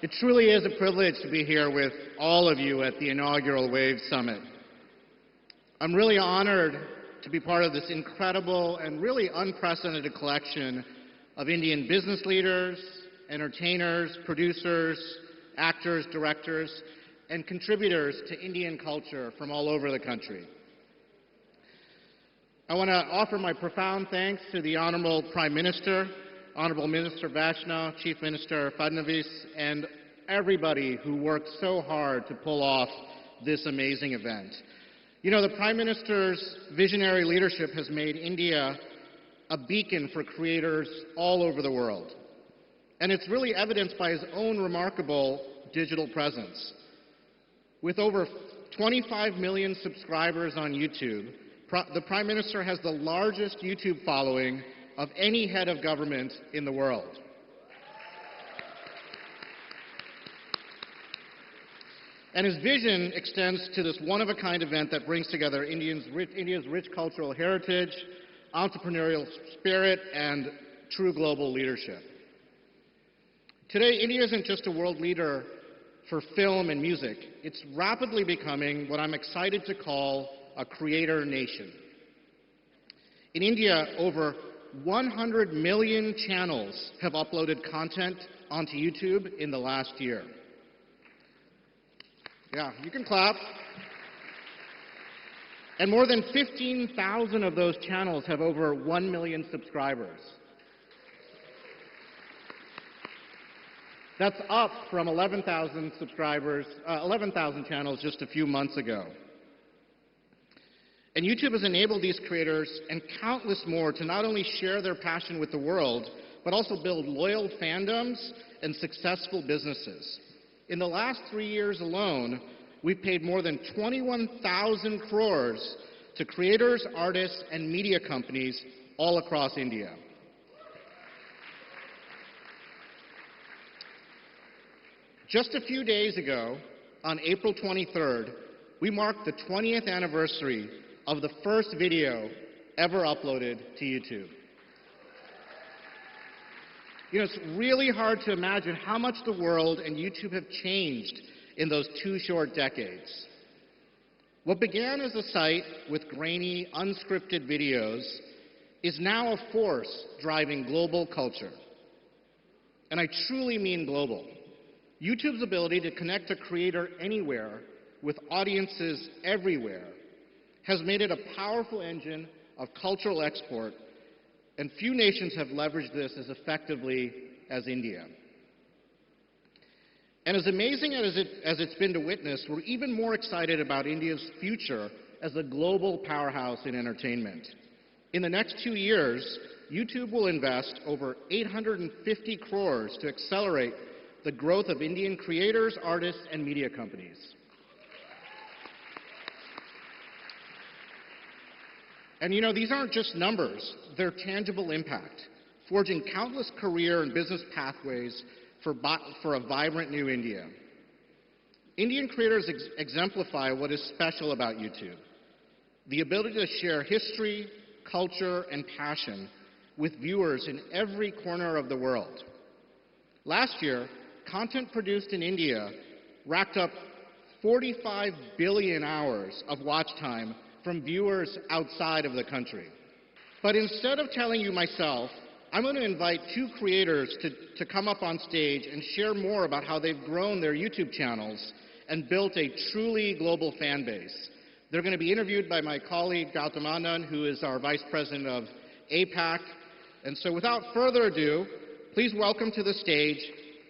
It truly is a privilege to be here with all of you at the inaugural WAVE Summit. I'm really honored to be part of this incredible and really unprecedented collection of Indian business leaders, entertainers, producers, actors, directors, and contributors to Indian culture from all over the country. I want to offer my profound thanks to the Honorable Prime Minister, Honorable Minister Vaishnaw, Chief Minister Fadnavis, and everybody who worked so hard to pull off this amazing event. You know, the Prime Minister's visionary leadership has made India a beacon for creators all over the world. And it's really evidenced by his own remarkable digital presence. With over 25 million subscribers on YouTube, the Prime Minister has the largest YouTube following of any head of government in the world. And his vision extends to this one-of-a-kind event that brings together India's rich cultural heritage, entrepreneurial spirit, and true global leadership. Today, India isn't just a world leader for film and music. It's rapidly becoming what I'm excited to call a creator nation. In India, over 100 million channels have uploaded content onto YouTube in the last year. Yeah, you can clap. And more than 15,000 of those channels have over 1 million subscribers. That's up from 11,000 channels just a few months ago. And YouTube has enabled these creators and countless more to not only share their passion with the world, but also build loyal fandoms and successful businesses. In the last 3 years alone, we've paid more than 21,000 crores to creators, artists, and media companies all across India. Just a few days ago, on April 23rd, we marked the 20th anniversary of the first video ever uploaded to YouTube. You know, it's really hard to imagine how much the world and YouTube have changed in those 2 short decades. What began as a site with grainy, unscripted videos is now a force driving global culture. And I truly mean global. YouTube's ability to connect a creator anywhere with audiences everywhere has made it a powerful engine of cultural export, and few nations have leveraged this as effectively as India. And as amazing as it's been to witness, we're even more excited about India's future as a global powerhouse in entertainment. In the next 2 years, YouTube will invest over 850 crores to accelerate the growth of Indian creators, artists, and media companies. And you know, these aren't just numbers, they're tangible impact, forging countless career and business pathways for a vibrant new India. Indian creators exemplify what is special about YouTube: the ability to share history, culture, and passion with viewers in every corner of the world. Last year, content produced in India racked up 45 billion hours of watch time from viewers outside of the country. But instead of telling you myself, I'm going to invite 2 creators to come up on stage and share more about how they've grown their YouTube channels and built a truly global fan base. They're going to be interviewed by my colleague Gautam Anand, who is our Vice President of APAC. And so without further ado, please welcome to the stage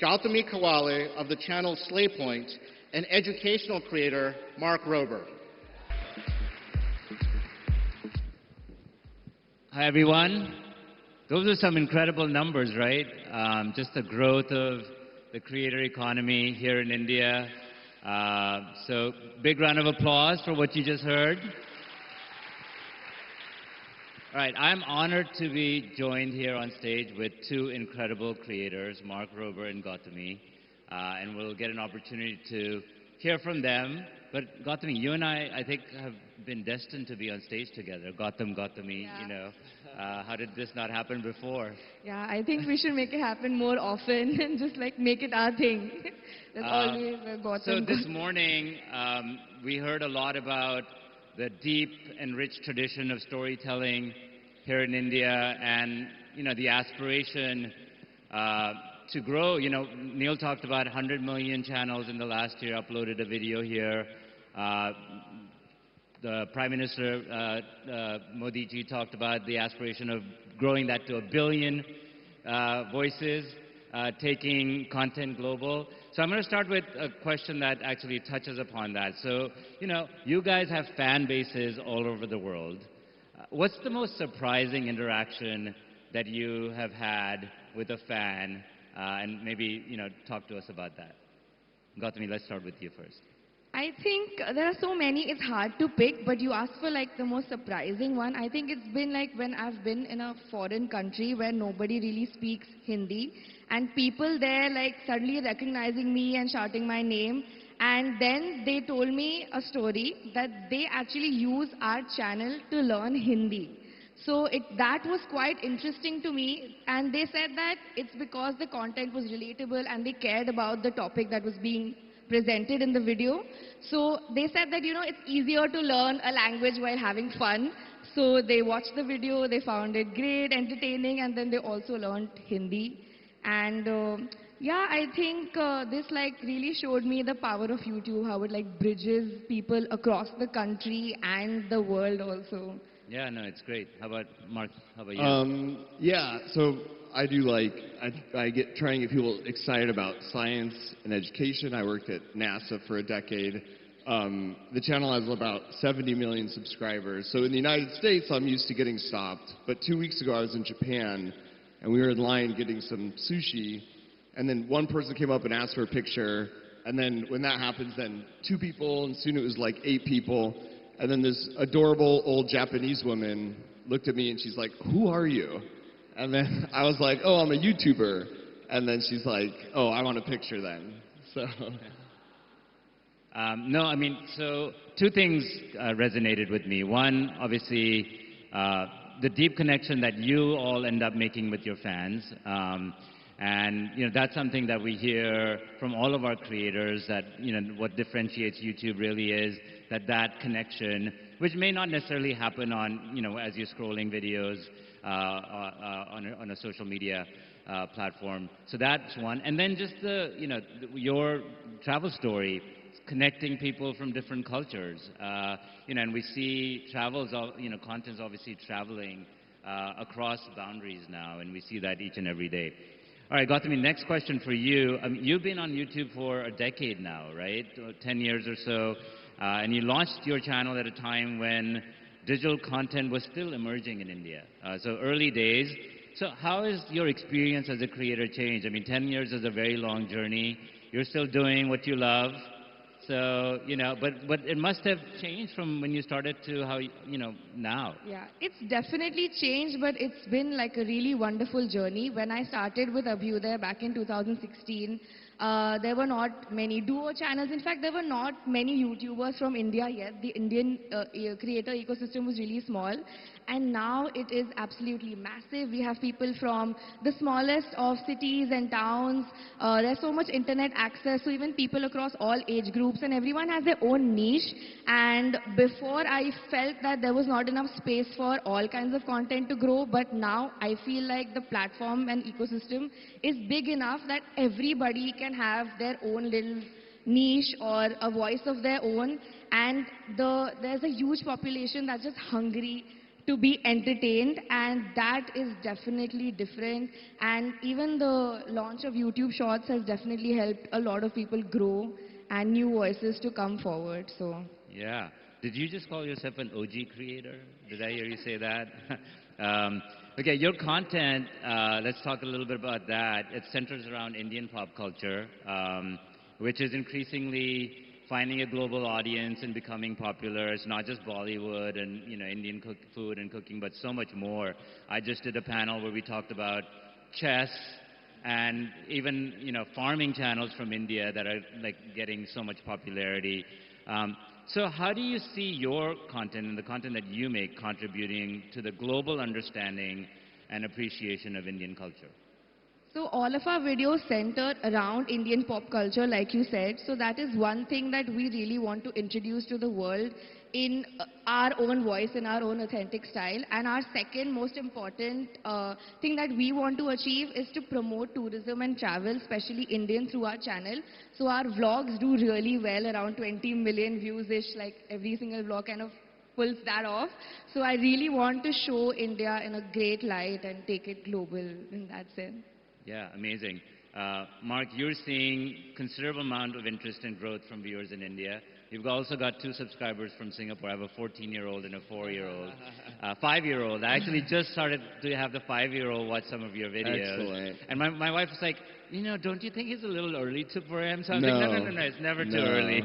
Gautami Kawale of the channel Slaypoint and educational creator Mark Rober. Hi, everyone. Those are some incredible numbers, right? Just the growth of the creator economy here in India. So big round of applause for what you just heard. All right, I'm honored to be joined here on stage with 2 incredible creators, Mark Rober and Gautami. And we'll get an opportunity to hear from them But Gautami, you and I think, have been destined to be on stage together. Gautami, Yeah. you know. How did this not happen before? Yeah, I think we should make it happen more often and just like make it our thing. There's always a So Gautam. this morning, we heard a lot about the deep and rich tradition of storytelling here in India, and the aspiration to grow. Neil talked about 100 million channels in the last year. Uploaded a video here. The Prime Minister Modi ji talked about the aspiration of growing that to 1 billion voices, taking content global. So I'm going to start with a question that actually touches upon that. So, you guys have fan bases all over the world. What's the most surprising interaction that you have had with a fan? And maybe, talk to us about that. Gautami, let's start with you first. I think there are so many, it's hard to pick, but you asked for like the most surprising one. I think it's been like when I've been in a foreign country where nobody really speaks Hindi, and people there like suddenly recognizing me and shouting my name, and then they told me a story that they actually use our channel to learn Hindi. So that was quite interesting to me, and they said that it's because the content was relatable and they cared about the topic that was being presented in the video. So they said that, it's easier to learn a language while having fun. So they watched the video, they found it great, entertaining, and then they also learned Hindi. And yeah, I think this like really showed me the power of YouTube, how it like bridges people across the country and the world also. Yeah, no, it's great. How about Mark? How about you? Yeah, so I do I try and get people excited about science and education. I worked at NASA for a decade. The channel has about 70 million subscribers. So in the United States, I'm used to getting stopped. But 2 weeks ago, I was in Japan, and we were in line getting some sushi. And then one person came up and asked for a picture. And then when that happens, then 2 people, and soon it was like 8 people. And then this adorable old Japanese woman looked at me and she's like, "Who are you?" And then I was like, "Oh, I'm a YouTuber." And then she's like, "Oh, I want a picture then." So. No, I mean, so 2 things resonated with me. One, obviously, the deep connection that you all end up making with your fans. And that's something that we hear from all of our creators, that what differentiates YouTube really is that connection, which may not necessarily happen on as you're scrolling videos on a social media platform. So that's one. And then just your travel story, connecting people from different cultures. And we see content's obviously traveling across boundaries now, and we see that each and every day. All right, Gautami, next question for you. You've been on YouTube for a decade now, right? 10 years or so. And you launched your channel at a time when digital content was still emerging in India. So early days. So how has your experience as a creator changed? I mean, 10 years is a very long journey. You're still doing what you love. So, but it must have changed from when you started to how, now. Yeah, it's definitely changed, but it's been like a really wonderful journey. When I started with Abhyuday back in 2016, there were not many duo channels. In fact, there were not many YouTubers from India yet. The Indian creator ecosystem was really small. And now it is absolutely massive. We have people from the smallest of cities and towns. There's so much internet access, so even people across all age groups, and everyone has their own niche. And before, I felt that there was not enough space for all kinds of content to grow, but now I feel like the platform and ecosystem is big enough that everybody can have their own little niche or a voice of their own. And there's a huge population that's just hungry to be entertained, and that is definitely different. And even the launch of YouTube Shorts has definitely helped a lot of people grow and new voices to come forward. So Yeah. Did you just call yourself an OG creator? Did I hear you say that? Okay, your content, let's talk a little bit about that. It centers around Indian pop culture, which is increasingly finding a global audience and becoming popular. It's not just Bollywood and Indian food and cooking, but so much more. I just did a panel where we talked about chess and even farming channels from India that are like getting so much popularity. So how do you see your content and the content that you make contributing to the global understanding and appreciation of Indian culture? So all of our videos center around Indian pop culture, like you said. So that is one thing that we really want to introduce to the world in our own voice, in our own authentic style. And our second most important thing that we want to achieve is to promote tourism and travel, especially Indian, through our channel. So our vlogs do really well, around 20 million views-ish, like every single vlog kind of pulls that off. So I really want to show India in a great light and take it global in that sense. Yeah, amazing. Mark, you're seeing considerable amount of interest and growth from viewers in India. You've also got 2 subscribers from Singapore. I have a 14-year-old and a 4-year-old. 5-year-old. I actually just started to have the 5-year-old watch some of your videos. Excellent. And my wife was like, you know, don't you think it's a little early for him? So I was No. like, no, it's never too early.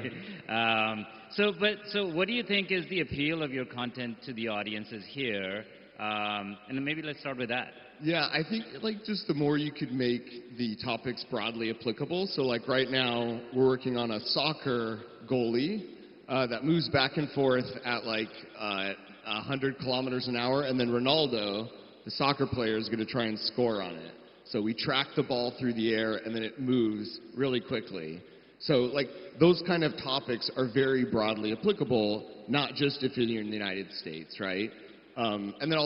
So what do you think is the appeal of your content to the audiences here? And then maybe let's start with that. Yeah, I think like just the more you could make the topics broadly applicable. So like right now, we're working on a soccer goalie that moves back and forth at like 100 kilometers an hour, and then Ronaldo, the soccer player, is going to try and score on it. So we track the ball through the air, and then it moves really quickly. So like those kind of topics are very broadly applicable, not just if you're in the United States, right? And then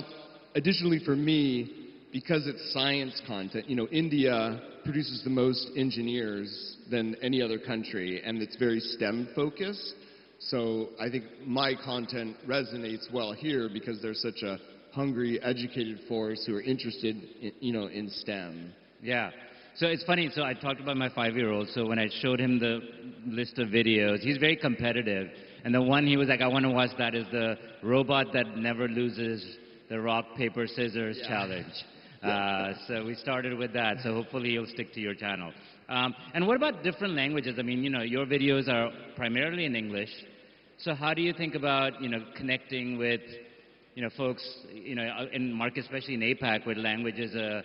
additionally for me, because it's science content, you know, India produces the most engineers than any other country, and it's very STEM focused. So I think my content resonates well here because there's such a hungry, educated force who are interested in, you know, in STEM. Yeah. So it's funny. So I talked about my 5-year-old. So when I showed him the list of videos, he's very competitive. And the one he was like, I want to watch that is the robot that never loses the rock, paper, scissors challenge. So we started with that. So hopefully you'll stick to your channel. And what about different languages? I mean, you know, your videos are primarily in English. So how do you think about, you know, connecting with, you know, folks, you know, in markets, especially in APAC, where language is a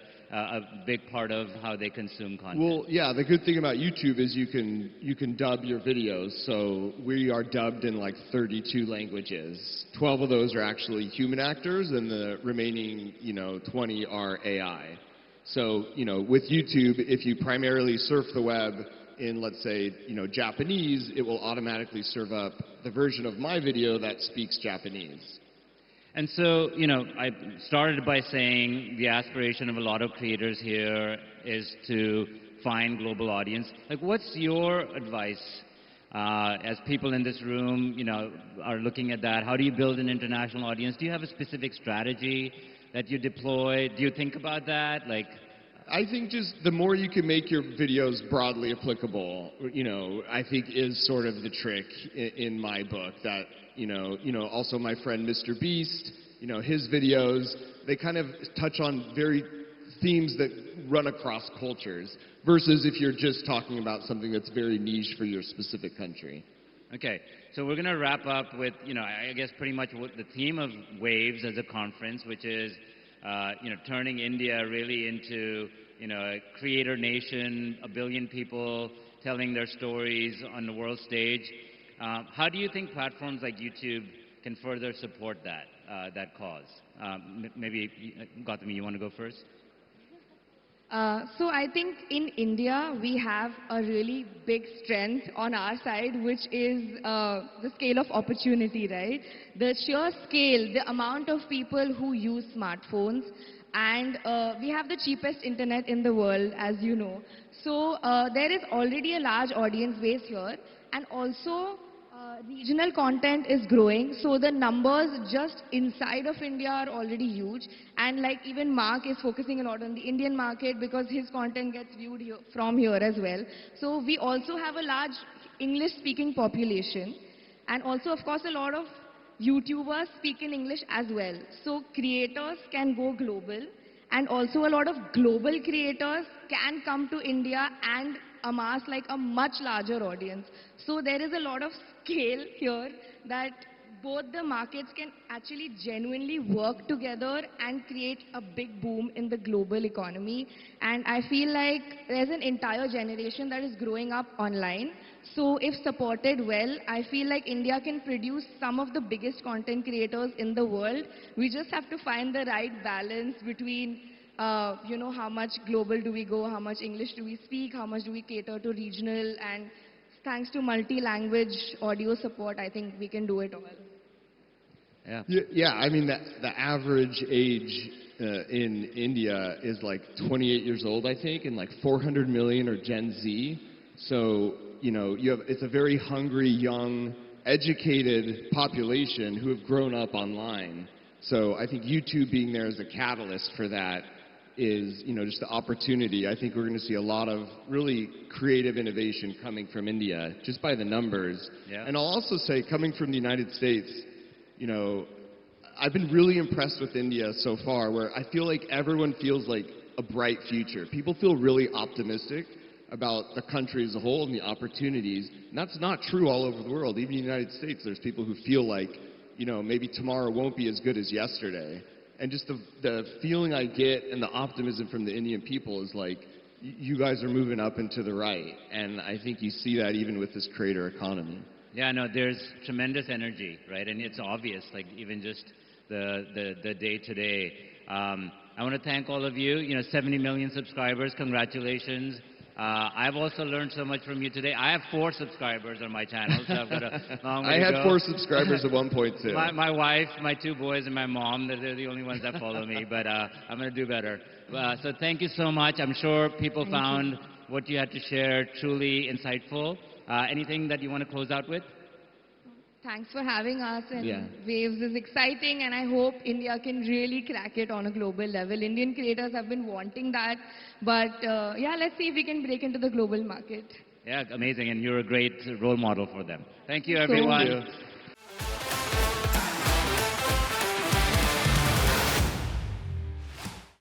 big part of how they consume content? Well, yeah, the good thing about YouTube is you can dub your videos. So we are dubbed in like 32 languages. 12 of those are actually human actors, and the remaining, you know, 20 are AI. So, you know, with YouTube, if you primarily surf the web in, let's say, you know, Japanese, it will automatically serve up the version of my video that speaks Japanese. And so, you know, I started by saying the aspiration of a lot of creators here is to find global audience. Like, what's your advice as people in this room, you know, are looking at that? How do you build an international audience? Do you have a specific strategy that you deploy? Do you think about that? Like, I think just the more you can make your videos broadly applicable, you know, I think is sort of the trick in my book. That, you know, also my friend Mr. Beast, you know, his videos, they kind of touch on very themes that run across cultures, versus if you're just talking about something that's very niche for your specific country. Okay, so we're going to wrap up with, you know, I guess pretty much what the theme of Waves as a conference, which is, you know, turning India really into, you know, a creator nation, 1 billion people telling their stories on the world stage. How do you think platforms like YouTube can further support that cause? Maybe, Gautami, you want to go first? So I think in India, we have a really big strength on our side, which is the scale of opportunity, right? The sheer scale, the amount of people who use smartphones, and we have the cheapest internet in the world, as you know. So there is already a large audience base here, and also regional content is growing, so the numbers just inside of India are already huge. And like even Mark is focusing a lot on the Indian market because his content gets viewed here, from here as well. So we also have a large English-speaking population, and also of course a lot of YouTubers speak in English as well. So creators can go global, and also a lot of global creators can come to India and amass like a much larger audience. So there is a lot of scale here that both the markets can actually genuinely work together and create a big boom in the global economy. And I feel like there's an entire generation that is growing up online. So if supported well, I feel like India can produce some of the biggest content creators in the world. We just have to find the right balance between, how much global do we go, how much English do we speak, how much do we cater to regional, and thanks to multi-language audio support, I think we can do it all. Yeah. Yeah, I mean, the average age in India is like 28 years old, I think, and like 400 million are Gen Z. So, it's a very hungry, young, educated population who have grown up online. So I think YouTube being there as a catalyst for that is, just the opportunity. I think we're going to see a lot of really creative innovation coming from India, just by the numbers. Yeah. And I'll also say, coming from the United States, I've been really impressed with India so far, where I feel like everyone feels like a bright future. People feel really optimistic about the country as a whole and the opportunities. And that's not true all over the world. Even in the United States, there's people who feel like, maybe tomorrow won't be as good as yesterday. And just the feeling I get and the optimism from the Indian people is like, you guys are moving up and to the right. And I think you see that even with this creator economy. Yeah, no, there's tremendous energy, right? And it's obvious, like even just the day-to-day. I want to thank all of you. 70 million subscribers. Congratulations. I've also learned so much from you today. I have 4 subscribers on my channel, so I've got a long way I to had go. 4 subscribers at one point, too. My wife, my 2 boys, and my mom, they're the only ones that follow me, but I'm going to do better. So thank you so much. I'm sure people found what you had to share truly insightful. Anything that you want to close out with? Thanks for having us, and Yeah. Waves is exciting, and I hope India can really crack it on a global level. Indian creators have been wanting that, but let's see if we can break into the global market. Yeah, amazing, and you're a great role model for them. Thank you, Thank you so everyone. much.